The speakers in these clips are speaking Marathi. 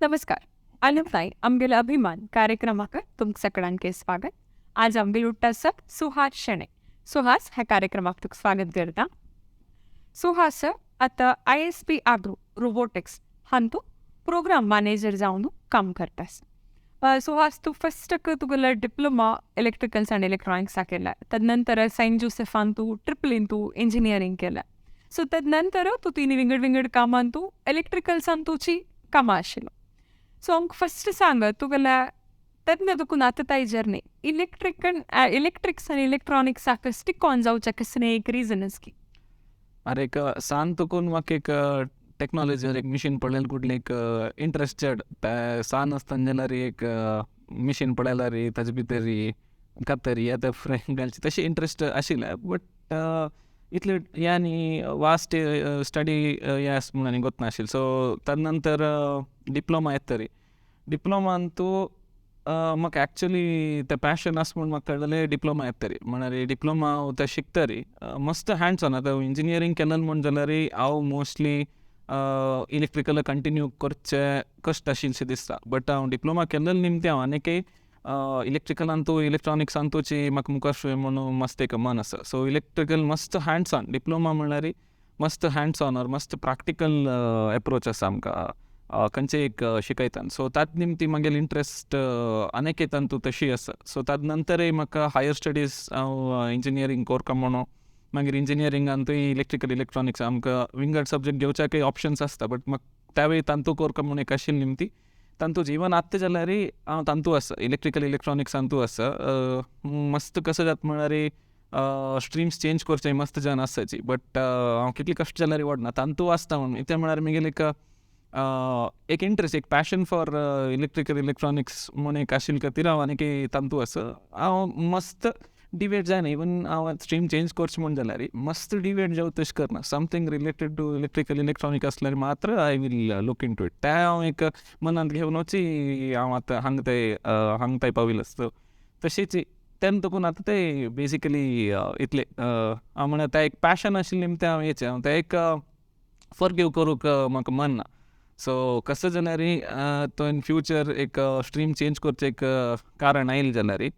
नमस्कार. अलमताई आमगेला अभिमान कार्यक्रमाक तुमक सगळ्यांके स्वागत. आज आमगेल उट्टासक सुहास शेणय. सुहास ह्या कार्यक्रमाक तुक स्वागत करता. सुहास आता ISP आग्रो रोबोटिक्स हांतू प्रोग्राम मॅनेजर जाऊन काम करतास. सुहास तू फर्स्ट तुगेला डिप्लोमा इलेक्ट्रिकल्स अँड इलेक्ट्रॉनिक्स केला. तदनंतर सेंट जोसेफान तू ट्रिपल इंटू इंजिनियरिंग केला. सो तदनंतर तू तिनी विंगड कामान तू इलेक्ट्रिकल्सान तुची कामां आशिल्लो. सो आमकां फर्स्ट सांग तुगेल्या तेन्ना तुका आतां जर्नी इलेक्ट्रिक्स आनी इलेक्ट्रॉनिक्साक स्टिक ऑन जावचें कसलें एक रीजन की अरे एक सान तकून म्हाका एक टॅक्नॉलॉजीवर एक मिशीन पळयलें कुठलें एक इंट्रस्टेड सान आसतना जाल्यार एक मिशीन पळयल्यार ताजे भितर कातरी आतां फ्रेंड घालची तशी इंट्रस्ट आशिल्लें. बट इतले हे न्ही वास्ट स्टडी हे आसा म्हणून आनी गोतनाशिल्लें. सो ताजे नंतर डिप्लोमा येता तरी डिप्लोमान तूं म्हाका एक्चुली तें पॅशन आसा म्हूण म्हाका कळलें डिप्लोमा येता तरी. म्हळ्यार डिप्लोमा ते शिकता तरी मस्त हँड्स ऑन. आतां इंजिनियरींग केलें म्हूण जाल्यार हांव मोस्टली इलेक्ट्रिकल कंटिन्यू करचें कश्ट आशिल्लेशें दिसता. बट हांव डिप्लोमा केलें निमतें हांव आनीकय इलेक्ट्रिकलान तूं इलेक्ट्रॉनिक्सान तुची म्हाका मुखार शोय म्हणून मस्त एक मन आसा. सो इलेक्ट्रिकल मस्त हँड्स ऑन डिप्लोमा म्हणल्यार मस्त हँड्स ऑन ऑर मस्त प्रॅक्टिकल एप्रोच आसा आमकां खंयचे एक शिकयतात. सो तात निमती मागीर इंट्रस्ट आनीक तातूंत तशी आसा. सो ताजे नंतरय म्हाका हायर स्टडीज हांव इंजिनियरींग कोरता म्हणून मागीर इंजिनियरिंगांतूय इलेक्ट्रिकल इलेक्ट्रॉनिक्स आमकां विंगड सब्जेक्ट घेवच्याकय ऑप्शन्स आसता. बट म्हाका त्या वेळी तांतू कोरता म्हणून एक आशिल्ली निमती. तांतूच इवन आत्तां जाल्यार हांव तांतू आसा इलेक्ट्रिकल इलेक्ट्रॉनिक्सांतू आसा. मस्त कसो जाता म्हळ्यार स्ट्रिम्स चेंज करचे मस्त जावन आसाची. बट हांव कितले कश्ट जाल्यार व्हडना तांतू आसता म्हणून इतलें म्हळ्यार म्हगेलें एक इंट्रस्ट एक पॅशन फॉर इलेक्ट्रिकल इलेक्ट्रॉनिक्स म्हणून एक आशिल्ले खातीर हांव आनीक तांतू आसा. हांव मस्त डिवेट जायना इवन हांव स्ट्रीम चेंज करचें म्हूण जाल्यार मस्त डिवेट जावं तशें करना. Something related to electrical electronic आसल्यार मात्र I will look into it. तें हांव एक मनांत घेवनूच हांव आतां हांगा पाविल्लो आसता. तशेंच तेन्ना तकून आतां तें बेजिकली इतलें हांव म्हणल्यार तें एक पॅशन आशिल्लें तें हांव तें एक फॉरगिव करूंक म्हाका मन ना. सो कसो जाल्यार तो इन फ्युचर एक स्ट्रीम चेंज करचें एक कारण आयलें जाल्यार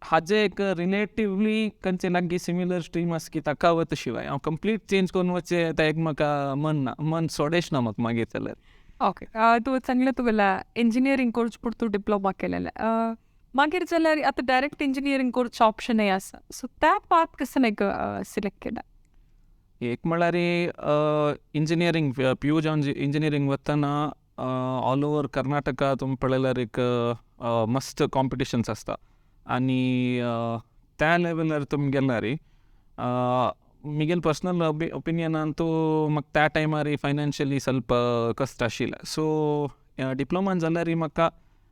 हाजे एक रिलेटिवली खंयचे लागीं सिमिलर स्ट्रीम आसा की ताका वता शिवाय हांव कंप्लीट चेंज करून वचचें तें एक म्हाका मन सोडेश ना म्हाका मागीर जाल्यार. ओके. तूं सांगलें तुगेला इंजिनियरींग कोर्स पूण तूं डिप्लोमा केलेलें. मागीर जाल्यार आतां डायरेक्ट इंजिनियरींग कोर्सचें ऑप्शनय आसा. सो त्या पाथ कसो एक सिलेक्ट केला? एक म्हळ्यार इंजिनियरींग PU जावन इंजिनियरींग वतना ऑल ओवर कर्नाटका तुमी पळयल्यार एक मस्त कॉम्पिटिशन्स आसता. आनी त्या लेवलार तुमी गेल्यार म्हगेल पर्सनल ओपिनियनान तूं म्हाका त्या टायमार फायनान्शियली ಸ್ವಲ್ಪ कश्ट आशिल्लें. सो डिप्लोमान जाल्यार म्हाका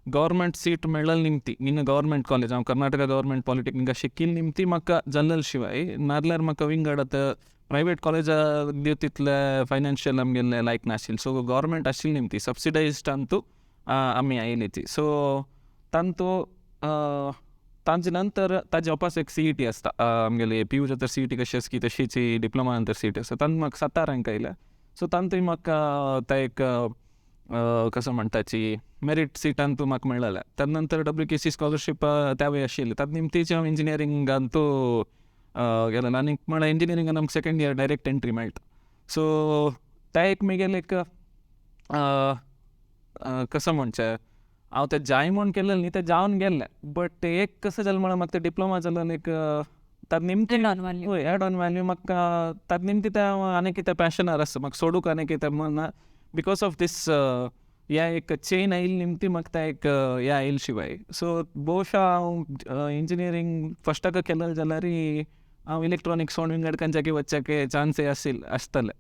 गव्हर्मेंट सीट मेळ्ळें निमती इन गव्हर्मेंट कॉलेज. हांव कर्नाटका गव्हर्मेंट पॉलिटेक्निका शिकिल्ली निमती म्हाका जाल्लें शिवाय नाजाल्यार म्हाका विंगड आतां प्रायवेट कॉलेजा दिव तितलें फायनान्शियल आमगेलें लायक नाशिल्लें. सो गव्हर्मेंट आशिल्ली निमती सबसिडायज्ड तूं आमी आयली ती. सो तांतू ताजे नंतर ताजे वापस एक CET आसता. आमगेले PU तर CET कशी आसा की तशीच डिप्लोमा नंतर CET आसता. तांत म्हाका 17 रँक आयल्या. सो तांतूय म्हाका तें एक कसो म्हणटाची मेरीट सिटान तूं म्हाका मेळ्ळें. ताजे नंतर WKC स्कॉलरशीप त्या वेळी आशिल्ली. ताजे निमतीची हांव इंजिनियरिंगान तूं गेलें. आनीक म्हळ्यार इंजिनियरिंगान आमकां सेकंड इयर डायरेक्ट एंट्री मेळटा. सो तें एक म्हगेलें एक कसो म्हणचें हांव तें जाय म्हूण केलें न्ही तें जावन गेल्लें. बट एक कसो जालें म्हळ्यार म्हाका तें डिप्लोमा जाल्यार एक ताजे निमती हय एड ऑन वॅल्यू म्हाका ताजे निमती तें हांव आनी कितें पॅशनार आसा म्हाका सोडूंक आनी कितें मन ना. बिकॉज ऑफ दीस ह्या एक चेन आयिल्ली निमती म्हाका तें एक हें आयिल्ले शिवाय. सो भोवशा हांव इंजिनियरींग फस्टाक केलें जाल्यार हांव इलेक्ट्रॉनिक्स सोडून विंगड खंयच्याकय वचच्याक चान्सय आसतले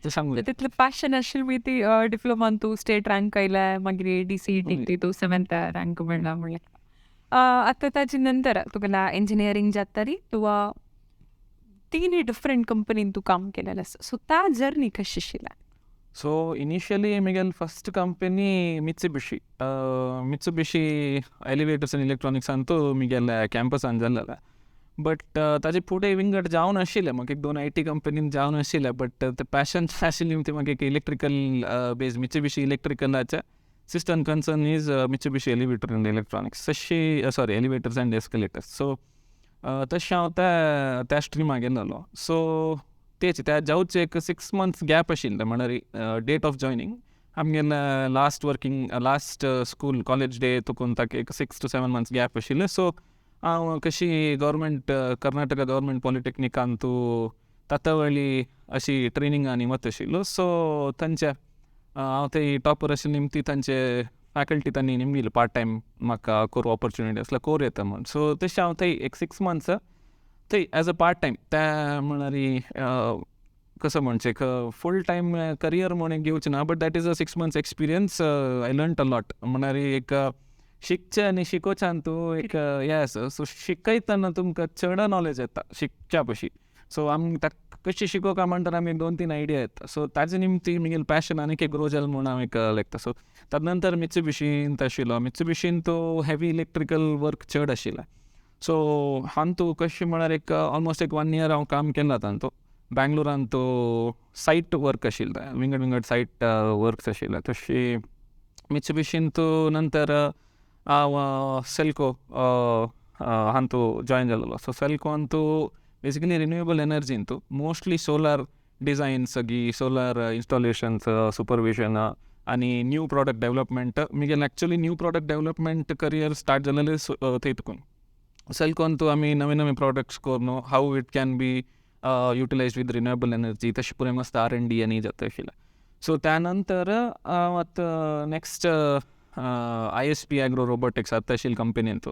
तें सांगूं. तितलें पॅशन आशिल्ली बी ती डिप्लोमान तूं स्टेट रँक आयल्या मागीर DCET तूं 7th रँक मेळ्ळा म्हणल्यार. आतां ताजे नंतर तुगेला इंजिनियरींग जाता तरी तूं 3 डिफरंट कंपनीन तूं काम केलेलें आसा. सो त्या जर्नी कशी आशिल्ली? सो इनिशियली म्हगेल फस्ट कंपनी मित्सुबिशी एलिवेटर्स आनी इलेक्ट्रॉनिक्सान तूं म्हगेल्या कॅम्पसान जाल्लें. बट ताजे फुडें विंगड जावन आशिल्लें म्हाका एक 2 IT कंपनीन जावन आशिल्लें, बट ते पॅशन आशिल्ली ती म्हाका एक इलेक्ट्रिकल बेज मित्सुबिशी इलेक्ट्रिकलाचे system concern is Mitsubishi elevator and electronics तशी sorry elevators and escalators. So तशें हांव त्या स्ट्रिमा गेल्लो. सो तेच त्या जावचे एक 6 months गॅप आशिल्लें म्हळ्यार डेट ऑफ जॉयनिंग आमगेलें लास्ट स्कूल कॉलेज डे तुकून ताका एक 6 to 7 months गॅप आशिल्लें. सो हांव कशी कर्नाटका गव्हर्मेंट पॉलिटेक्निकान तूं तातावळी अशी ट्रेनिंगांनी वता आशिल्लो. सो तांचे हांव थंय टॉपर आशिल्ले निमती तांचे फॅकल्टी तांणी निमगेली पार्ट टायम म्हाका करूं ऑपॉर्च्युनिटी आसल्यार कोर येता म्हूण. सो तशें हांव थंय एक 6 months थंय एज अ पार्ट टायम त्या म्हळ्यार कसं म्हणचे एक फूल टायम करियर म्हूण एक घेवचें ना, but that is a 6 months experience. I learn a lot. म्हळ्यार एक शिकचे आनी शिकोवच्यान तूं एक हें आसा. सो शिकयतना तुमकां चड नॉलेज येता शिकच्या पशी. सो आमी ताका कशी शिकोवप काय म्हणटा आमी 2-3 आयडिया येता. सो ताजे निमती म्हगेलें पॅशन आनीक एक ग्रो जालें म्हूण हांव एक लायता. सो ताजे नंतर मित्सुबिशीन आशिल्लो. मित्सुबिशीन तो हेवी इलेक्ट्रिकल वर्क चड आशिल्लें. सो हांव तूं कशें म्हळ्यार एक ऑलमोस्ट एक 1 year हांव काम केलां तांतू. बँगलोरान तो सायट वर्क आशिल्लें, विंगड सायट वर्क्स आशिल्ले. तशी मित्सुबिशीन तूं नंतर हांव सेल्को हांव तूं जॉयन जाल्लो. सो सेल्कोन तूं बेसिकली रिन्युएबल एनर्जीन तूं मोस्टली सोलार डिझायन सगळी सोलार इन्स्टॉलेशन्स सुपरविजन आनी न्यू प्रॉडक्ट डेवलपमेंट. म्हगेलें actually new product development career start जालेलें थंय तुकून. सेल्कोन तूं आमी नवे प्रॉडक्ट्स कोर न्हू, how it can be utilized with renewable energy तशें पुरें मस्त R&D आनी जाता आशिल्लें. सो त्या नंतर हांव आतां नेक्स्ट ISP एग्रो रोबोटिक्स आतां आशिल्ली कंपनीन तूं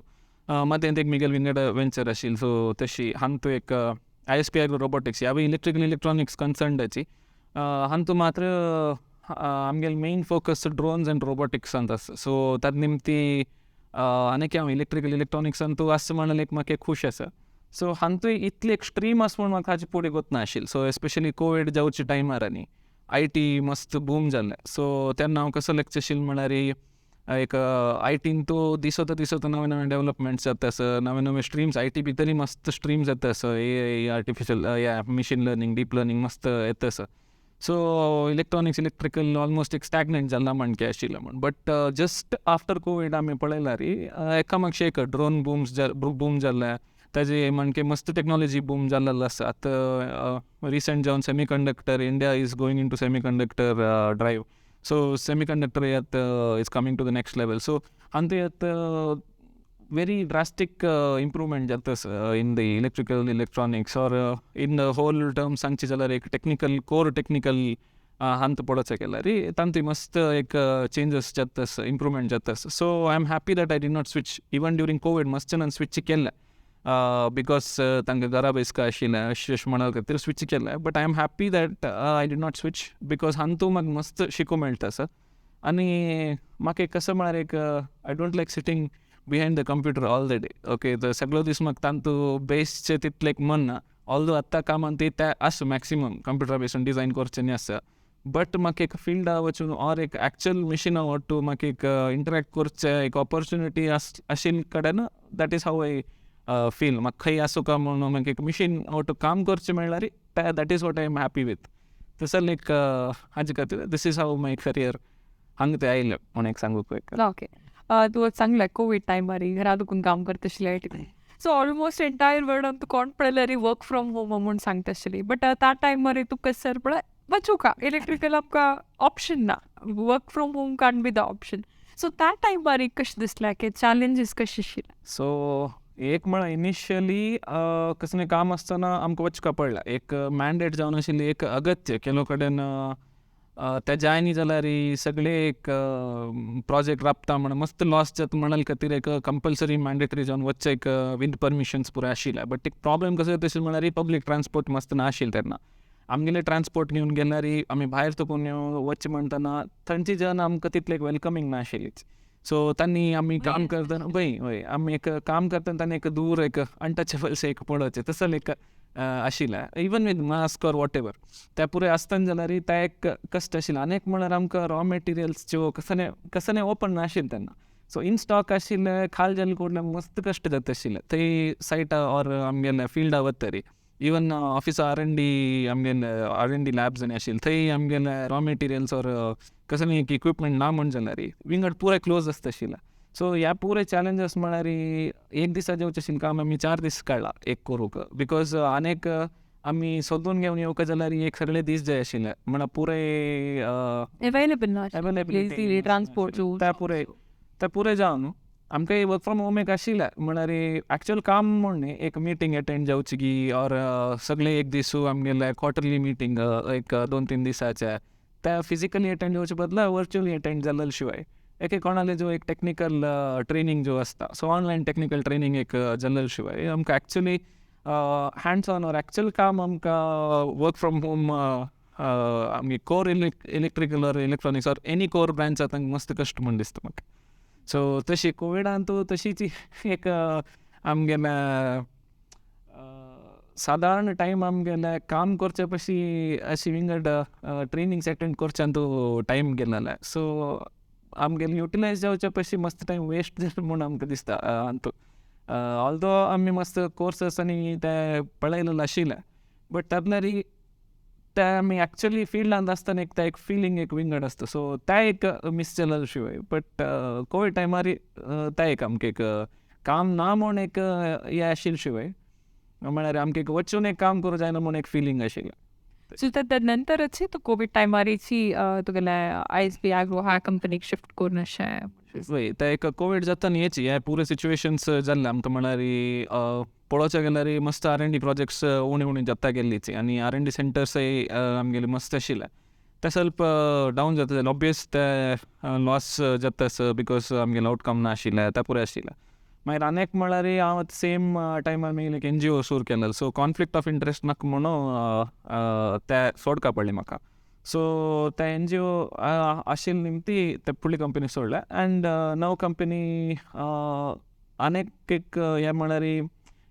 मातें एक म्हगेल विंगड वेंचर आशिल्ली. सो तशी हांव तूं एक ISP एग्रो रोबोटिक्स ह्या इलेक्ट्रिकल इलेक्ट्रॉनिक्स कन्सर्नडाची हांव तूं मात्र आमगेल मेन फोकस ड्रोन्स एंड रोबोटिक्सान आसा. सो ताजे निमती आनीक हांव इलेक्ट्रिकल इलेक्ट्रॉनिक्सान तूं आसा म्हणल्यार एक म्हाका खूश आसा. सो हांव तूं इतली एक्स्ट्रीम आसा म्हूण म्हाका हाजे फुडें गोतना आशिल्लें. सो एस्पेशली कोवीड जावचे टायमार आनी IT मस्त बूम जाल्लें. सो तेन्ना हांव कसो लेक्चर आशिल्लो म्हळ्यार एक ITन तूं दिसोता नवे डेवलपमेंट्स जाता आसा, नवे स्ट्रीम्स IT भितरय मस्त स्ट्रीम्स जाता आसा, AI artificial machine learning deep learning मस्त येता आसा. सो इलेक्ट्रॉनिक्स इलेक्ट्रिकल ऑलमोस्ट एक स्टॅग्नंट जाल्ला म्हणके आशिल्लें म्हूण. बट जस्ट आफ्टर कोवीड आमी पळयल्यार एकामेकशें एक ड्रोन बूम जाल्लें, ताजे म्हणके मस्त टेक्नॉलॉजी बूम जाल्लो आसा. आतां रिसंट जावन semiconductor India is going into semiconductor drive. So semiconductor is coming to the next level. So and very drastic improvement jatas in the electrical electronics or in the whole term सांगची जाल्यार एक टेक्निकल कोर टेक्निकल हंत पडोवचे केल्यार तांती मस्त एक चेंजेस जातास, इम्प्रूवमेंट जातास. So I am happy that I did not switch even during Covid मस्तच्यान स्विच केल्लें बिकॉज तांकां घरा बेसका आशिल्लें अशें म्हणा खातीर स्विच केल्लें. But I am happy that I did not switch because हांतू म्हाका मस्त शिकूंक मेळटा सर. आनी म्हाका एक कसो म्हळ्यार एक I don't like sitting behind the computer all the day. Okay सगळो दीस म्हाका तांतू बेसचें तितलें एक मन ना. ऑल्दो आत्तां कामान ते आसा मॅक्सिमम कंप्युटरा बेसून डिजायन करचें न्ही आसा. बट म्हाका एक फिल्डा वचून ऑर एक एक्चुअल मिशिना वटू म्हाका एक इंटरॅक्ट करचें एक ऑपॉर्च्युनिटी आशिल्ले कडेन that is how I feel. म्हाका खंय आसूं काय म्हणून म्हाका एक मिशीन वटू काम करचें मेळल्यार that is what I am happy with. तसो लायक हाजे खातीर this is how my career हांगा ते आयलें म्हणून एक सांगूक. ओके तूं सांगलें कोवीड टायमार घरा दुखून काम करता आशिल्लें. सो ऑलमोस्ट एंटायर वर्ल्डान तूं कोण पळयल्यार वर्क फ्रॉम होम म्हणून सांगता आशिल्ली. बट त्या टायमार तुका सर पळय वचूंका इलेक्ट्रिकल आमकां ऑप्शन ना, work from home can be the option. So त्या टायमार कशें दिसलें की चॅलेंजीस कशें आशिल्ले? सो एक म्हळ्यार इनिशियली कसलें काम आसतना आमकां वचका पडलां. एक मॅन्डेट जावन आशिल्ली, एक अगत्य केलो कडेन ते जाय न्ही जाल्यार सगळे एक प्रोजेक्ट राबता म्हणून मस्त लॉस जाता म्हणल्या खातीर एक कंपल्सरी मॅन्डेटरी जावन वच्चें एक विथ परमिशन्स पुराय आशिल्ले. बट एक प्रॉब्लेम कसो जाता आशिल्लो म्हळ्यार पब्लीक ट्रान्सपोर्ट मस्त नाशिल्लें तेन्ना. आमगेलें ट्रान्सपोर्ट घेवन गेल्यार आमी भायर तुकून वचचें म्हणटना थंयची जन आमकां तितलें एक वेलकमींग नाशिल्लीच. सो तांणी आमी काम करतना वय आमी एक काम करतना तांणी एक दूर एक अनटचेबल्स एक पळोवचें तसो एक आशिल्लें. Even with mask or what ever ते पुराय आसतना जाल्यार ते एक कश्ट आशिल्लें. आनी एक म्हळ्यार आमकां रॉ मटेरियल्सच्यो कसले ओपन नाशिल्ले तेन्ना. सो इन स्टॉक आशिल्ले खाल जाले कोडले मस्त कश्ट जाता आशिल्ले थंय सायटा ऑर आमगेले फिल्डा वतरी इवन ऑफिस R&D आमगेले R&D लॅब्स आनी आशिल्ले थंय आमगेले रॉ मेटेरियल्स ऑर कसले एक इक्विपमेंट ना म्हण जाल्यार विंगड पुराय क्लोज आसता आशिल्ले. सो ह्या पुरे चॅलेंजस म्हळ्यार एक दिसा जेवचें आशिल्लें काम आमी 4 दीस काडला एक करूंक बिकॉज आनीक आमी सोदून घेवन येवंक जाल्यार एक सगळे दीस जाय आशिल्ले म्हणल्यार पुरे अवेलेबल ट्रान्सपोर्ट ते पुरे जावन न्हू आमकां वर्क फ्रॉम होम एक आशिल्लें म्हळ्यार एक्चुअल काम म्हण न्ही एक मिटींग अटेंड जावची की ऑर सगळे एक दीस आमगेले क्वार्टरली मिटींग एक 2-3 दिसाचे ते फिजिकली अटेंड जावचे बदला वर्च्युअली अटेंड जाल्ले शिवाय एक कोणाले जो एक टेक्निकल ट्रेनिंग जो आसता सो ऑनलायन टेक्निकल ट्रेनिंग एक जाल्ले शिवाय आमकां actually hands on or actual काम आमकां वर्क फ्रॉम होम आमगे core electrical or electronics or any core branch आतां मस्त कश्ट म्हण दिसता म्हाका. सो तशी कोविडान तूं तशीच एक आमगेले सादारण टायम आमगेले काम करचे पशी अशी विंगड ट्रेनिंग्स अटेंड करच्यान तूं टायम गेलेले सो आमगेले युटिलायज जावचे पशी मस्त टायम वेस्ट जालें म्हूण आमकां दिसता. ऑल्दो आमी मस्त कोर्सस आनी ते पळयलेले आशिल्ले बट तातूंतल्यार ते आमी एक्चुअली फिल्डांत आसतना एक फिलींग एक विंगड आसता सो ते एक मिस जालेले शिवाय बट कोवीड टायमार ते एक आमकां एक काम ना म्हूण एक हें आशिल्ले शिवाय म्हळ्यार आमकां एक वचून एक काम करूं जायना म्हूण एक फिलींग आशिल्लें. सो नंतरच तो कोविड टायमारीची तुगेले ISB ॲग्रो ह्या कंपनीक शिफ्ट करून अशें वय ते एक कोवीड जाता न्ही हेची हे पुरे सिच्युएशन्स जाल्ले आमकां म्हळ्यार पळोवचे गेल्यार मस्त R&D प्रोजेक्ट्स उणी उणी जाता गेल्लीच आनी R&D सेंटर्सय आमगेले मस्त आशिल्ले ते ಸ್ವಲ್ಪ डावन जाता जाल्यार ऑब्वियस ते लॉस जातास बिकॉज आमगेले आउटकम ना आशिल्ले ते पुरे आशिल्ले. मागीर आनीक म्हळ्यार हांव सेम टायमार मागीर एक NGO सुरू केलेलो सो कॉन्फ्लिक्ट ऑफ इंट्रस्ट नाका म्हणून ते सोडका पडलें म्हाका. सो ते NGO आशिल्ले निमती ते फुडली कंपनी सोडले एंड नव कंपनी आनीक एक हें म्हळ्यार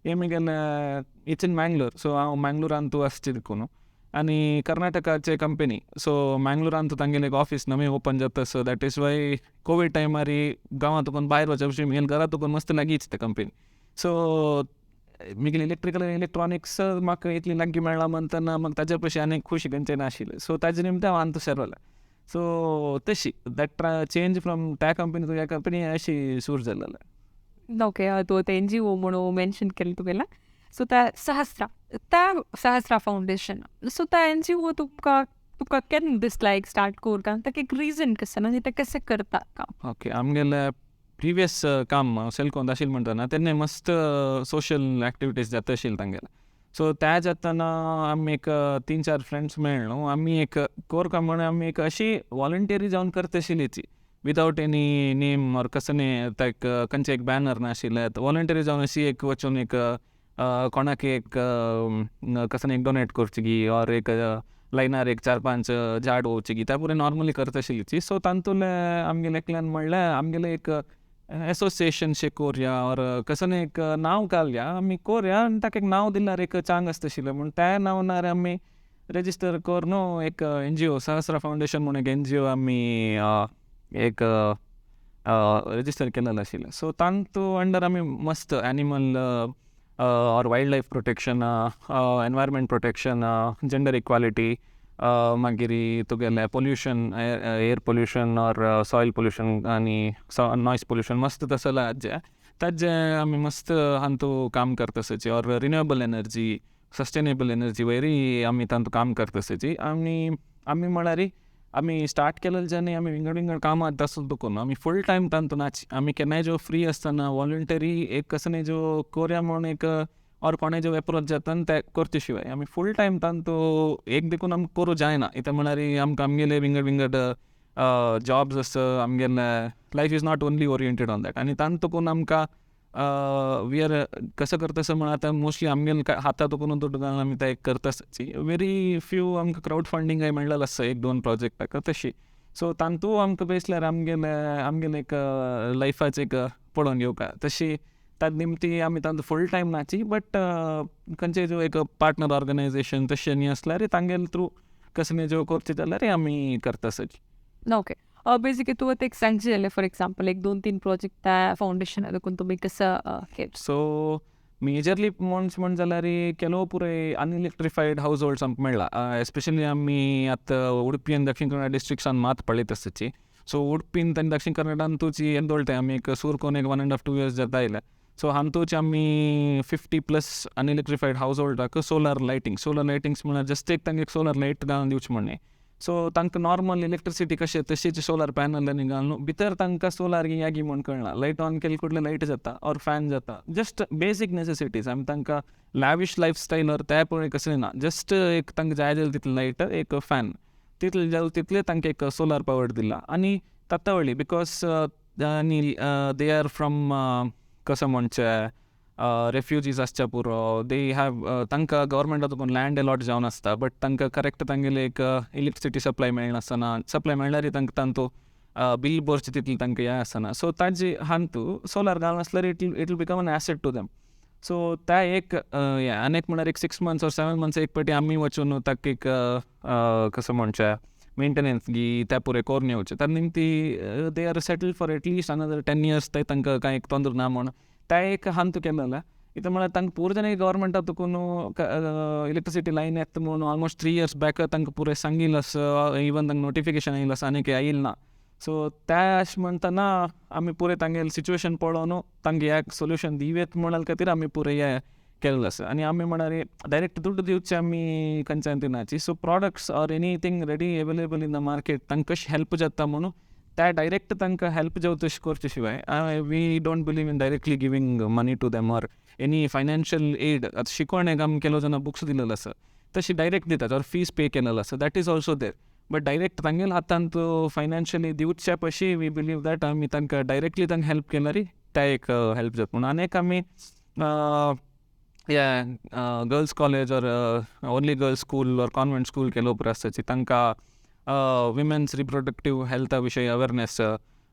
हें म्हगेलें इट्स इन मँगलोर सो हांव मँगलोरान तूं आसचें देखून आनी कर्नाटकाचे कंपनी सो मँगलोरान तूं तांगेलें एक ऑफिस नवें ओपन जाता so that is why Covid टायमार गांवांत तुका भायर वचप अशें म्हगेल्या घरा तुका मस्त लागींच ते कंपनी. सो म्हगेलें इलेक्ट्रिकल इलेक्ट्रॉनिक्स म्हाका इतली लागीं मेळ्ळा म्हणटना म्हाका ताजे पयशे आनीक खुशी खंयचें नाशिल्लें सो ताजे निमतान हांव आनी तशें रावलें. सो तशी दॅट चेंज फ्रॉम त्या कंपनी टू ह्या कंपनी अशी सुरू जाल्लें. ओके तो NGO म्हणून मेन्शन केलें तुगेलें सो त्या सहस्रा फाउंडेशन सो त्या NGO तुका केन्ना दिसला एक स्टार्ट करूं ताका एक रिजन कसं ना ते कशें करता काम. ओके आमगेले प्रिवियस काम सेल्कोंत आशिल्लें म्हणटना तेन्ना मस्त सोशल एक्टिविटीज जाता आशिल्ले तांगेले सो त्या जातना आमी एक 3-4 फ्रेंड्स मेळ्ळे न्हू आमी एक कोर काम म्हणून आमी एक अशी वॉलंटियरी जावन करता आशिल्लीची विदाउट एनी नेम ऑर कसने खंयचे एक बॅनर नाशिल्ले वॉलंटियरी जावन अशी एक वचून एक कोणाक एक कसने एक डोनेट करची गी ऑर एक लायनार एक 4-5 झाड वोवची गी त्या पुरे नॉर्मली करता आशिल्लीची. सो तातूंतले आमगेले एकल्यान म्हणलें आमगेले एक एसोसिएशन शे कोरया ऑर कसने एक नांव घालया आमी कोरया आनी ताका एक नांव दिल्यार एक चांग आसता आशिल्लें म्हूण त्या नांवार आमी रेजिस्टर कर न्हू एक NGO सहस्रा फाउंडेशन म्हूण एक NGO आमी एक रेजिस्टर केलेलें आशिल्लें. सो तांतू अंडर आमी मस्त animal or wild life protection environment protection gender equality मागीर तुगेलें pollution air pollution or soil pollution आनी नॉयज पोल्युशन मस्त तसलें ताजे आमी मस्त हांतू काम करता आसची or renewable energy sustainable energy वयरी आमी तांतू काम करता आसची आमी म्हळ्यार आमी स्टार्ट केलें जेन्ना आमी विंगड विंगड कामां तसो दुखून आमी फूल टायम तांतू नाच आमी केन्नाय जो फ्री आसतना वॉलंटरी एक कसने जो कोरया म्हूण एक ऑर कोणें जो एप्रोच जाता ते करचे शिवाय आमी फूल टायम तांतू एक देखून आमकां करूं जायना इता म्हळ्यार आमकां आमगेले विंगड विंगड जॉब्स आसता आमगेले life is not only oriented on that आनी तांतून आमकां वी आर कसं करता असं म्हणून आतां मोस्टली आमगेले हातांत करून तुटून आमी ते करता आसची वेरी फ्यू आमकां क्रावड फंडींगाय मेळ्ळेलें आसता 1-2 प्रोजेक्टाक तशी. सो तांतू आमकां बेसल्यार आमगेले एक लायफाचें एक पळोवन येवका तशी त्या निमती आमी तांतू फूल टायम नाची बट खंयचे जो एक पार्टनर ऑर्गनायजेशन तशें न्ही आसल्यार तांगेले थ्रू कसले जो करचे जाल्यार आमी करता आसची. ओके बेसिकली तू आता एक सांगशील फॉर एक्झाम्पल एक 2-3 प्रोजेक्ट त्या फाउंडेशन ಅದಕ್ಕೂ तुम्ही कसं केलं. ಸೊ ಮೇಜರ್ಲಿ म्हण जाल्यार ಕೆಲವು ಪೂರೆ ಅನ್ಎಲೆಕ್ಟ್ರಿಫೈಡ್ ಹೌಸ್ ಹೋಲ್ಡ್ಸ್ ಅಂತ मेळ्ळा एस्पेशली आमी आतां उडपी आनी दक्षिण कन्नड डिस्ट्रिक्ट्सान मात पळयत आसतची. सो उडपीन आनी दक्षिण कन्नडान तुजी येदोळटे आमी एक सूरकोन एक 1.5-2 years जाता येयले. सो हातूंच आमी 50+ अनइलेक्ट्रिफायड हावज होल्डाक सोलर लायटिंग्स म्हळ्यार जस्ट एक तांकां एक सोलर लायट घालून दिवचें म्हणलें. सो तांकां नॉर्मल इलेक्ट्रिसिटी कशें तशीच सोलर पॅनलांनी घालून भितर तांकां सोलार यागी म्हूण कळना. लायट ऑन केले कुठले लायट जाता ऑर फॅन जाता. जस्ट बेसीक नेसेसिटीज आमी तांकां लॅविश लायफस्टायल ऑर त्या पळय कसलें ना. जस्ट एक तांकां जाय जाल्यार तितलें लायट एक फॅन तितले जाल्यार तितले तांकां एक सोलार पावर दिला. आनी तातावळी बिकॉज आनी दे आर फ्रॉम कसं म्हणचें रेफ्युजीज आसच्या पुरो दे हॅव तांकां गव्हर्मेंटातून लँड अलॉट जावन आसता बट तांकां करेक्ट तांगेले एक इलेक्ट्रिसिटी सप्लाय मेळनासतना सप्लाय मेळल्यार तांकां तांतू बील भरचें तितलें तांकां हें आसना. सो ताजे हांतू सोलार घालून आसल्यार it will become an asset to them. So त्या एक आनी एक म्हळ्यार एक 6 months or 7 months एक पाटी आमी वचून ताका एक कसं म्हणचें मेंटेनन्स गी त्या पुरे कोरून येवचें. त्या निमती they are settled for at least another 10 years थंय तांकां कांय एक तोंदर ना म्हूण त्या एक हांतू केलें. इथं म्हळ्यार तांकां पूर जाण गव्हर्मेंटातून इलेक्ट्रिसिटी लायन येता म्हणून ऑलमोस्ट 3 years बॅक तांकां पुरे सांगिल्लें आसा. इवन तांकां नोटिफिकेशन येयलें आसा आनी येयलें ना. सो त्या अशें म्हणटना आमी पुरे तांगेलें सिच्युएशन पळोवन तांकां ह्याक सोल्युशन दिवेत म्हणल्या खातीर आमी पुरे हें केल्लें आसा. आनी आमी म्हळ्यार डायरेक्ट दुड्ड दिवचें आमी खंयच्यान दिनाची. So products or anything ready available in the market तांकां कशें हेल्प जाता म्हणून त्या डायरेक्ट तांकां हेल्प जावं तशें करचे शिवाय we don't believe in directly giving money to them or any financial aid. आतां शिकवणेक आमी केलो जाणां बुक्स दिलेलो आसा तशी डायरेक्ट दितात ऑर फीज पे केलेलो आसा. That is also there. But direct तांगेल्या हातांत फायनान्शियली दिवचे पयशे वी बिलीव दॅट आमी तांकां डायरेक्टली तांकां हेल्प केल्यार त्या एक हेल्प जाता म्हणून. आनी एक आमी girls college or only girls school or convent school केलो उपरांत आसताची तांकां विमेन्स रिप्रोडक्टीव हेल्था विशयी अवेरनेस.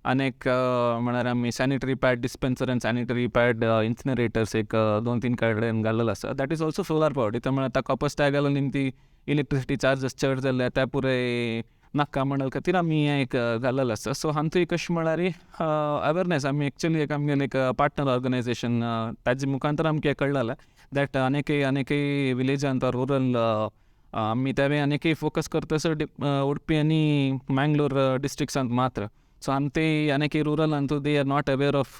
आनीक म्हळ्यार आमी सॅनिटरी पॅड डिस्पेन्सर आनी सॅनिटरी पॅड इन्सिनरेटर्स एक 2-3 कडेन घाल्लेलो आसा. That is also solar powered. इथं म्हळ्यार ताका कॉपस टॅग घालून निमती इलेक्ट्रिसिटी चार्जस चड जाल्ले त्या पुरे नाका म्हणल्या खातीर आमी हें एक घाल्लेलो आसा. सो हांतूय कशें म्हळ्यार अवेरनेस आमी एक्चुली एक आमगेलें एक पार्टनर ऑर्गनायजेशन ताजे मुखांतर आमकां कळलेलें दॅट आनीकय विलेजांत ऑर रुरल आमी तेवे आनीकय फोकस करता सर उडपी आनी मँगलोर डिस्ट्रिक्ट्सांत मात्र. सो आमते आनीकय रुरलांत they are not aware of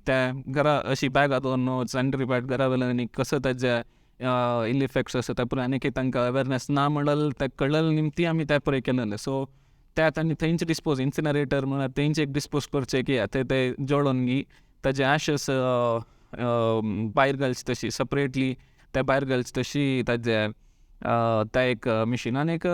त्या घरा अशी बॅग घालून सॅनिटरी पॅड घरा वयल्यान आनी कसो ताजे इल इफेक्ट्स आसा त्या पुरो आनीकय तांकां अवेरनेस ना म्हणल्यार ते कळलेलें निमती आमी त्या पुरे केलेलें. सो त्यात आनी थंयच डिस्पोज इन्सिनरेटर म्हळ्यार थंयच एक डिस्पोज करचें की ते जोडोन गी ताजे ॲशेस भायर घालची तशी सेपरेटली ते भायर घालची तशी ताजे त्या एक मिशीन. आनीक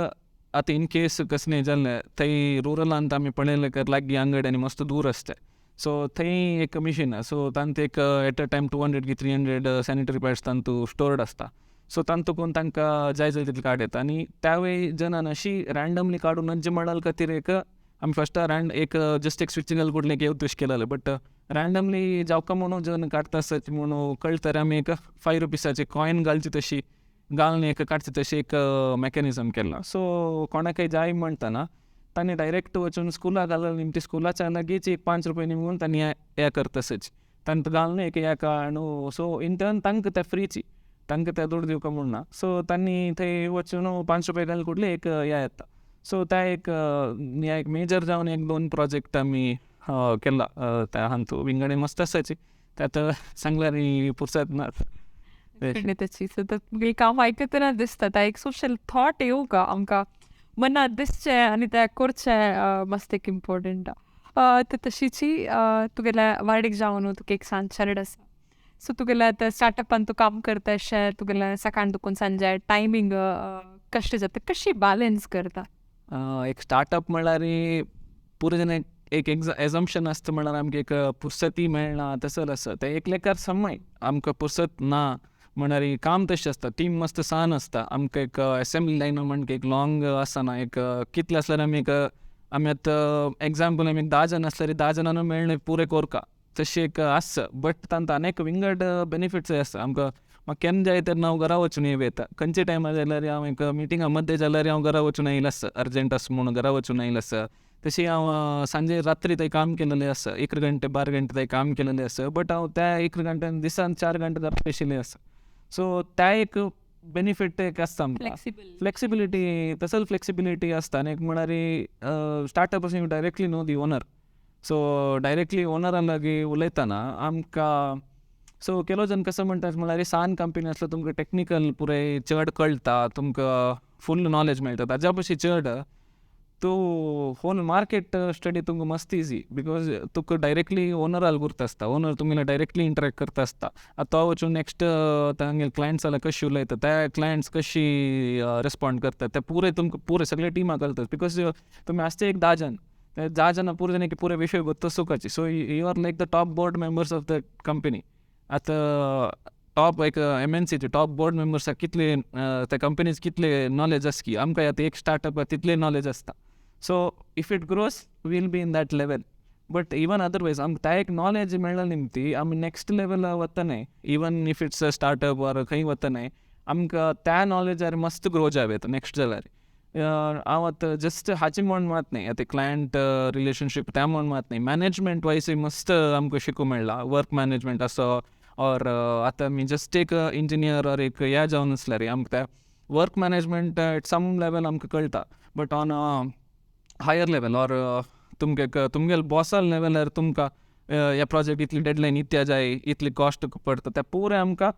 आतां इन केस कसलें जाल्लें थंय रुरलांत आमी पळयलें की लागीं आंगड आनी मस्त दूर आसता. सो थंय एक मिशीन आसा. सो तांत एक एट अ टायम 200 की 300 सॅनिटरी पॅड्स तांतू स्टोर्ड आसता. सो तांतून तांकां जाय जाय तितले काडयता आनी त्या वेळी जनान अशी रँडमली काडून जे म्हणल्या खातीर एक आमी फस्टार एक जस्ट एक स्विचिंग कुठलें एक तशें केलेलें बट रँडमली जावका म्हणून जन काडटा आसत म्हणून कळटा आमी एक 5 रुपीसाची कॉयन घालची तशी घालून एक काडची तशी एक मॅकॅनिझम केला. सो कोणाकय जाय म्हणटना तांणी डायरेक्ट वचून स्कुलाक घालून निमती स्कुलाच्या लागींच एक 5 रुपया निमून तांणी हें करता तशेंच तांकां घालून एक हेका न्हू. सो इन टर्न तांकां ते फ्रीची तांकां ते दूड दिवका म्हूण ना. सो तांणी थंय वचून 5 रुपया घाल कुठले एक हें येता. सो त्या एक मेजर जावन एक 2 प्रोजेक्ट आमी केला त्या हांतू विंगडे मस्त आसाची त्यात सांगल्यार पुरसत ना त्याची सतत काम ऐकतना दिसता त्या एक सोशल थॉट येऊ का आमकां मनात दिसचे आनी ते करचे मस्त एक इम्पॉर्टंट. तर तशीची तुगेल्या वाडीक जावन तुका एक सांज शरड आसा. सो तुगेल्या आतां स्टार्टअपान तूं काम करता अशें तुगेल्या सकाळ दुखून सांजे टायमींग कशें जाता कशी बॅलन्स करता. एक स्टार्टअप म्हणल्यार पुरे जण एक एजम्पशन आसता म्हणल्यार आमकां एक पुरसती मेळना तसो आसा. ते एक लेकार समय आमकां पुरसत ना म्हणल्यार काम तशें आसता. टीम मस्त सान आसता. आमकां एक असेंब्ली लायन म्हणटा एक लॉंग आसना. एक कितले आसल्यार आमी आतां एग्जाम्पल आमी 10 जण आसल्यार 10 जणांना मेळ्ळें पुरे कोरका तशें एक आसता. बट तांत आनीक विंगड बेनिफिट्सय आसता. आमकां म्हाका केन्ना जाय तेन्ना हांव घरा वचून येता. खंयचे टायमार जाल्यार हांव एक मिटिंगा मध्य जाल्यार हांव घरा वचून येयला आसता. अर्जंट आसा म्हूण घरा वचून येयला आसता. तशी हांव सांजे रात्री थंय काम केलेलें आसा 1 घंटे 12 घंटे थंय काम केलेलें आसा बट हांव त्या 1 घंट्यान दिसान 4 घंटे जावपाक आशिल्लें आसा सो त्या एक बेनिफीट एक आसता आमकां फ्लेक्सिबिलिटी तसोच फ्लेक्सिबिलिटी आसता आनी एक म्हळ्यार स्टार्टअप पासून directly know the owner so directly ओनरा लागीं उलयतना आमकां सो केलो जन कसं म्हणटात म्हळ्यार सान कंपनी आसलो तुमकां टेक्निकल पुराय चड कळटा तुमकां फूल नॉलेज मेळटा ताज्या पशी चड तूं होल मार्केट स्टडी तुमकां मस्त इजी बिकॉज तुका डायरेक्टली ओनराल गुर्त आसता ओनर तुमगेले डायरेक्टली इंटरेक्ट करता आसता आतां तो वचून नेक्स्ट तांगेले क्लायंट्स जाल्यार कशी उलयता त्या क्लायंट्स कशी रेस्पॉन्ड करतात ते पुरे सगळे टिमा कळटात बिकॉज तुमी आसता एक 10 जन ते 10 जाणां पुरे जाणां पुरे विशय गोत्तो सुखाची so you are like the top board members of the company आतां टॉप एक MNCचे टॉप बोर्ड मेंबर्साक कितले त्या कंपनीज कितले नॉलेज आसा की आमकां आतां एक स्टार्टअप तितले नॉलेज आसता so if it grows will be in that level but even otherwise आमकां त्या एक नॉलेज मेळ्ळा निमती आमी नेक्स्ट लेवला वतानाय even if it's a startup or खंय वतानाय आमकां त्या नॉलेजार मस्त ग्रो जावेत नेक्स्ट जाल्यार हांव आतां जस्ट हाचे म्हण मात न्ही आतां क्लायंट रिलेशनशीप त्या म्हण मात न्ही मॅनेजमेंट वायजूय मस्त आमकां शिकूंक मेळ्ळा वर्क मॅनेजमेंट आसो ऑर आतां आमी जस्ट एक इंजिनियर ऑर एक ह्या जावन आसल्यार आमकां त्या work management at some level आमकां कळटा but on higher level or तुमगेले बॉसाल लेवलार तुमकां ह्या प्रोजेक्ट इतली डेडलायन इतल्या जाय इतली कॉस्ट पडटा त्या पुरे आमकां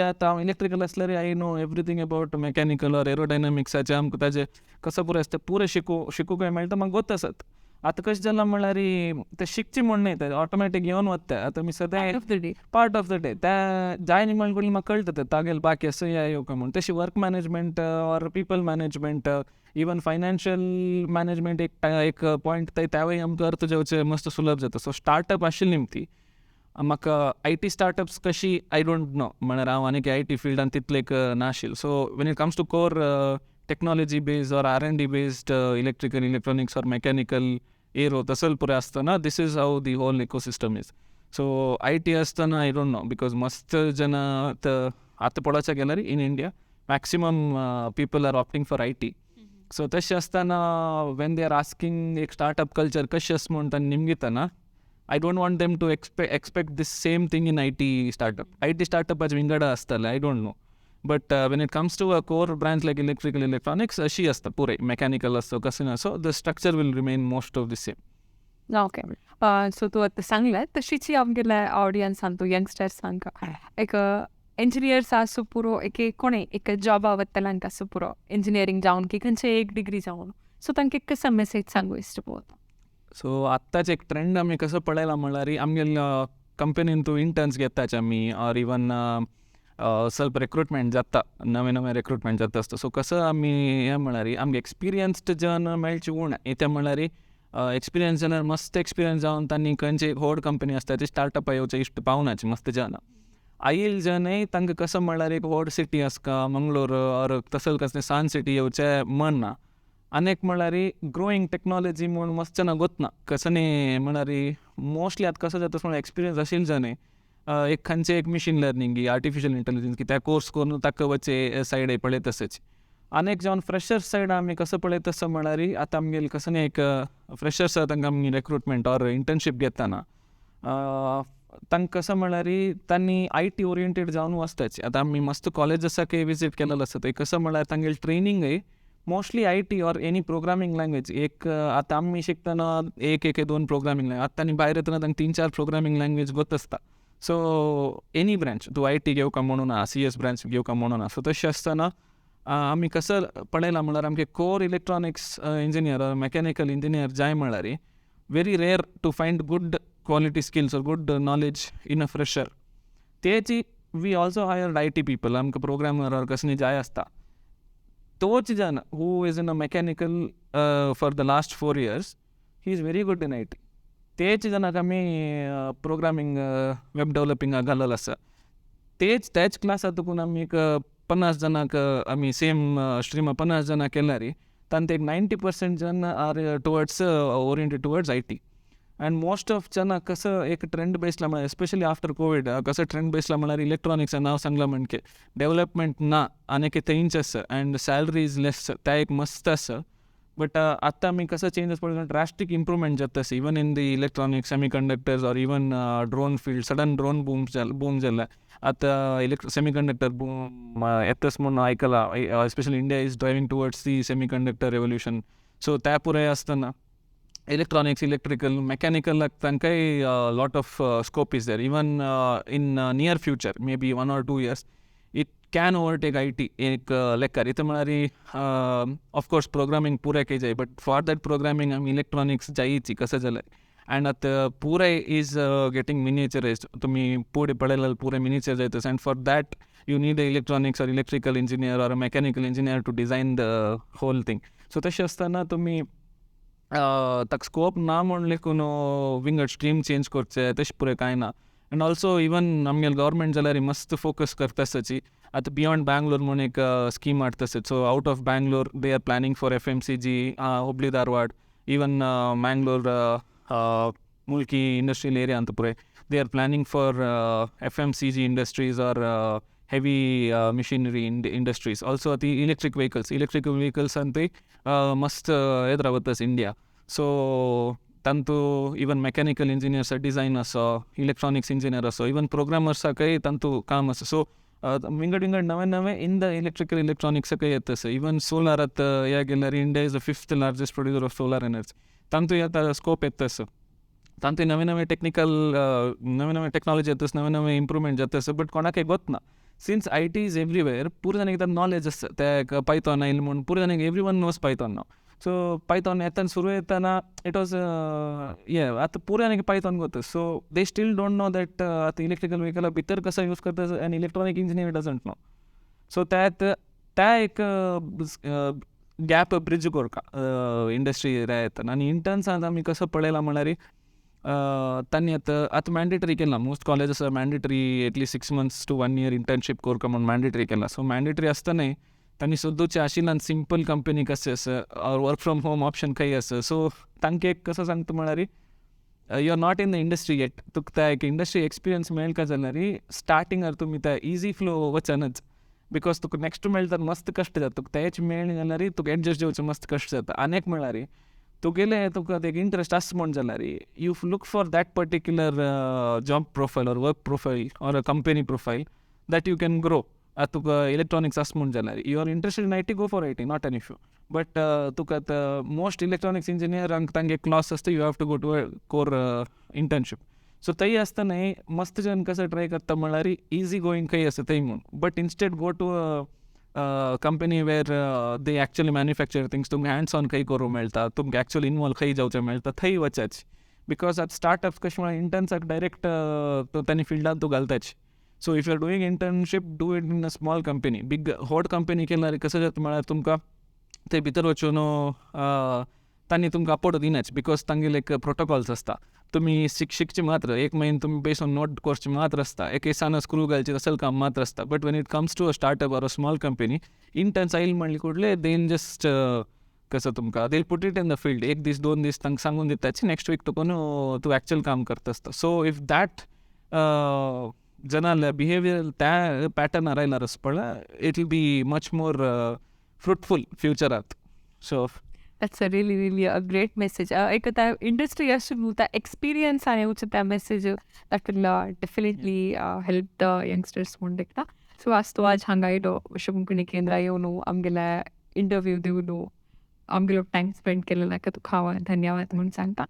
आतां हांव इलेक्ट्रिकल आसल्यार I know everything about mechanical or एरोडायनामिक्साचें आमकां ताजें कसो पुरो आसता पुरें शिकूंक मेळटा म्हाका गोत आसत आतां कशें जालां म्हळ्यार तें शिकचें म्हण न्ही तें ऑटोमॅटीक येवन वता आतां आमी सदां पार्ट ऑफ द डे त्या जाय न्ही म्हणून म्हाका कळटा तें तागेल बाकी आसा या येवका म्हूण तशी work management or people management even financial management एक पॉयंट त्या वेळी आमकां अर्थ जेवचें मस्त सुलभ जाता सो स्टार्टअप आशिल्ली न्ही ती म्हाका IT स्टार्टअप्स कशी आय डोंट नो म्हळ्यार हांव आनी IT फिल्डान तितलें नाशिल्लो so when it comes to core technology based or R&D based electrical electronics or mechanical aero तसोल पुरे आसतना this is how the whole ecosystem is so IT आसतना आय डोंट नो बिकॉज मस्त जन आतां पळोवचें गेल्यार in India maximum people are opting for IT so तशें आसतना वेन दे आर आस्किंग एक स्टार्टअप कल्चर कशें आसा म्हणटा निमगितना I don't want them to expect this same thing in IT startup. IT startup as vingada astala, I don't know. But when it comes to a core branch like electrical electronics, ashi asta pure mechanical asto kasina so the structure will remain most of the same. Okay so तूं आतां सांगलें तशीच आमगेल्या ऑडियन्सान तूं यंगस्टर्सांक एक इंजिनियर्स आसूं पुरो एक कोणें एक जॉबा वतल्यांक आसूं पुरो इंजिनियरींग जावन की खंयचे एक डिग्री जावन सो तांकां एक कसो मेसेज सांगू इश्ट पोवता सो आत्ताच एक ट्रेंड आमी कसो पळयला म्हळ्यार आमगेल कंपनीन तूं इंटर्न्स घेताच आमी ऑर इवन ಸ್ವಲ್ಪ रिक्रुटमेंट जाता नवे रिक्रुटमेंट जाता आसता सो कसो आमी हें म्हळ्यार आमगे एक्सपिरियन्स्ड जन मेळचे उण ते म्हळ्यार एक्सपिरियन्स जनार मस्त एक्सपिरियन्स जावन तांणी खंयची व्हड कंपनी आसता ती स्टार्टअप येवचे इश्ट पावनाची मस्त जन आयिल्ल जनय तांकां कसो म्हळ्यार एक व्हड सिटी आसता मंगळूर ऑर तसो कसलें सान सिटी येवचें मन ना आनीक म्हळ्यार ग्रोईंग टेक्नॉलॉजी म्हूण मस्त जना गोतना कसो न्ही म्हळ्यार मोस्टली आतां कसो जाता म्हळ्यार एक्सपिरियन्स आशिल्ले जाणें एक खंयचे एक मिशीन लर्निंग आर्टिफिशियल इंटेलिजन्स की त्या कोर्स करून ताका वचे सायड पळय तसोच आनीक जावन फ्रेशर्स सायड आमी कसो पळय तसो म्हळ्यार आतां आमगेले कसो न्ही एक फ्रेशर्स तांकां आमी रिक्रुटमेंट ऑर इंटर्नशीप घेतना तांकां कसो म्हळ्यार तांणी IT ओरिएंटेड जावन वचताच आतां आमी मस्त कॉलेजासाक विजीट केलेलो आसा थंय कसो म्हळ्यार तांगेले ट्रेनींगय mostly IT or any programming language एक आतां आमी शिकतना एक 2 प्रोग्रामींग लँग्वेज आतां आनी भायर येतना तांकां 3-4 प्रोग्रामींग लँग्वेज गोत आसता सो एनी ब्रांच तूं IT घेवका म्हणून CS ब्रांच घेवका म्हणून सो तशें आसतना आमी कसो पळयलां म्हळ्यार आमगे core electronics engineer or mechanical engineer जाय म्हळ्यार very rare to find good quality skills or good knowledge in a fresher तेची we also hired IT people आमकां प्रोग्रामर ऑर कसली जाय आसता तोच जन who is in a mechanical for the last 4 years he is very good in IT तेच जनाक आमी प्रोग्रामींग वेब डेवलपिंगाक घाललेलो आसा तेच क्लासांतून आमी एक 50 जनाक आमी सेम स्ट्रिमा 50 जनां केल्यार तांते एक 90% जन are towards oriented towards IT and most of जनाक कसं एक ट्रेंड बेसला म्हळ्यार एस्पेशली आफ्टर कोवीड कसं ट्रेंड बेसला म्हळ्यार इलेक्ट्रॉनिक्स नांव सांगलां म्हणजे डेवलपमेंट ना आनी थंयच आसा अँड सॅलरी इज लेस त्या एक मस्त आसा बट आत्ता आमी कसं चेंजेस पळयता ड्रास्टीक इम्प्रूवमेंट जाता even in the electronic semi conductors or even drone field sudden drone boom जाला आता सेमी कंडक्टर बूम येतस म्हणून आयकलां especially India is driving towards the semi conductor revolution so त्या पुराय आसतना electronics, electrical, mechanical, tankay lot of scope is there. Even in near future, maybe 1 or 2 years, it can overtake IT. एक लेक्कर इथं म्हणारी of course programming पुरे काही जाय, but for that programming आम्ही electronics जायची कसं झालं and आता पुरे is getting miniaturized. तुम्ही पुढे पडेल पुरे miniature जायतस and for that you need a electronics or electrical engineer or a mechanical engineer to design the whole thing. So तसे असताना तुम्ही ताका स्कोप ना म्हूण लेकून विंगड स्ट्रीम चेंज करचे तशें पुरे कांय ना एंड ऑल्सो इवन आमगेले गव्हर्मेंट जाल्यार मस्त फोकस करता आसताची आतां बियॉन्ड बँगलोर म्हूण एक स्कीम हाडटा so out of Bangalore they are planning for FMCG Hubli Dharwad even Mangalore मुल्की इंडस्ट्रियल एरिया अंत पुरे they are planning for FMCG industries or heavy machinery industries. Also the electric vehicles ante must edravatas India. So tantu even mechanical engineers designers electronics engineers even programmers kai tantu काम आसा so विंगड नवे in the electrical electronics kai येतस even solar at या गेल्यार India is the 5th largest producer of solar energy tantu yata scope येतस तांते नवे टेक्नॉलॉजी येतस नवे इम्प्रूवमेंट जातस बट कोणाक गोतना सिन्स IT इज एवरीवेअर पूर जाणांक नॉलेज आसता त्या पायथॉन आयले म्हणून पूर जाणांक एवरीवन नोज पायथॉन नाव सो पायथॉन येताना सुरू येताना इट वॉज आतां पूर जाणांक पायथॉन गोता so they still don't know that आतां इलेक्ट्रिकल व्हेकला भितर कसो यूज करता आनी electronic engineer doesn't know so त्या एक गॅप ब्रिज करता इंडस्ट्री येताना आनी इंटर्न्सांत आमी कसो पळयला म्हळ्यार तांणी आतां मॅन्डेटरी केलां most colleges mandatory at least 6 months to 1 year internship करता म्हणून मॅन्डेटरी केलां सो मॅन्डेटरी आसतनाय तांणी सोदूचे आशिल्ल्यान सिंपल कंपनी कशें आसा or work from home option खंय आसा सो तांकां एक कसो सांगता म्हळ्यार you are not in the industry yet तुका त्या एक इंडस्ट्री एक्सपिरियन्स मेळटा जाल्यार स्टार्टिंगार तुमी त्या इजी फ्लो वचनच बिकॉज तुका नेक्स्ट मेळटा मस्त कश्ट जाता तुका तेच मेळ्ळें जाल्यार तुका एडजस्ट जावचें मस्त कश्ट जाता आनीक म्हळ्यार तुगेले तुका एक इंट्रस्ट आसा म्हण जाल्यार you look for that particular job profile or work profile or a company profile that you can grow आतां तुका इलेक्ट्रॉनिक्स आसा म्हण जाल्यार you are interested in IT go for IT not an issue but तुका मोस्ट इलेक्ट्रॉनिक्स इंजिनियरांक तांगे क्लास आसता you have to go to core internship so थंय आसतना मस्त जन कसं ट्राय करता म्हळ्यार इजी गोईंग खंय आसा थंय म्हूण but instead go to company वेर दे एक्चुअली मॅन्युफॅक्चर थिंग्स तुमकां हँड्स ऑन खंय करूंक मेळटा तुमकां एक्चुअली इनवॉल्व खंय जावचें मेळटा थंय वचाच बिकॉज आतां स्टार्टअप्स कशें म्हळ्यार इंटर्न्साक डायरेक्ट तांणी फिल्डांत तूं घालताच so if you are doing internship do it in a small company big व्हड कंपनी केल्यार कसं जाता म्हळ्यार तुमकां थंय भितर वचून तांणी तुमकां अपोर्ट दिनाच बिकॉज तांगेले एक प्रोटोकॉल्स आसता तुमी शिकचे मात्र एक म्हयनो तुमी बेस ऑन नोट करचे मात्र आसता एक दिसानं स्क्रू घालचे असेल काम मात्र आसता but when it comes to a startup or a small company interns आयले म्हणले कुडले देन जस्ट कसं तुमकां they put it in the field एक दीस 2 दीस तांकां सांगून दिताची नेक्स्ट वीक तुका तूं एक्चुअल काम करता आसता सो इफ दॅट जनाल बिहेवियर त्या पॅटर्नार आयल्यार आसा पळय it will be much more fruitful फ्युचरांत so That's a really a great message. एक industry आसूं त्या experience आनी उच त्या message that will definitely help the youngsters म्हूण देखता सो आज तूं आज हांगा येयलो विश्व कोंकणी केंद्रा येवन आमगेल्या इंटरव्यू दिवन आमगेलो टायम स्पेंड केलेलो ताका तुका हांव धन्यवाद म्हूण सांगता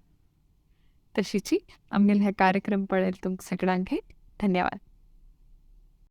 तशीच आमगेले हे कार्यक्रम पळयले तुमकां सगळ्यांक धन्यवाद.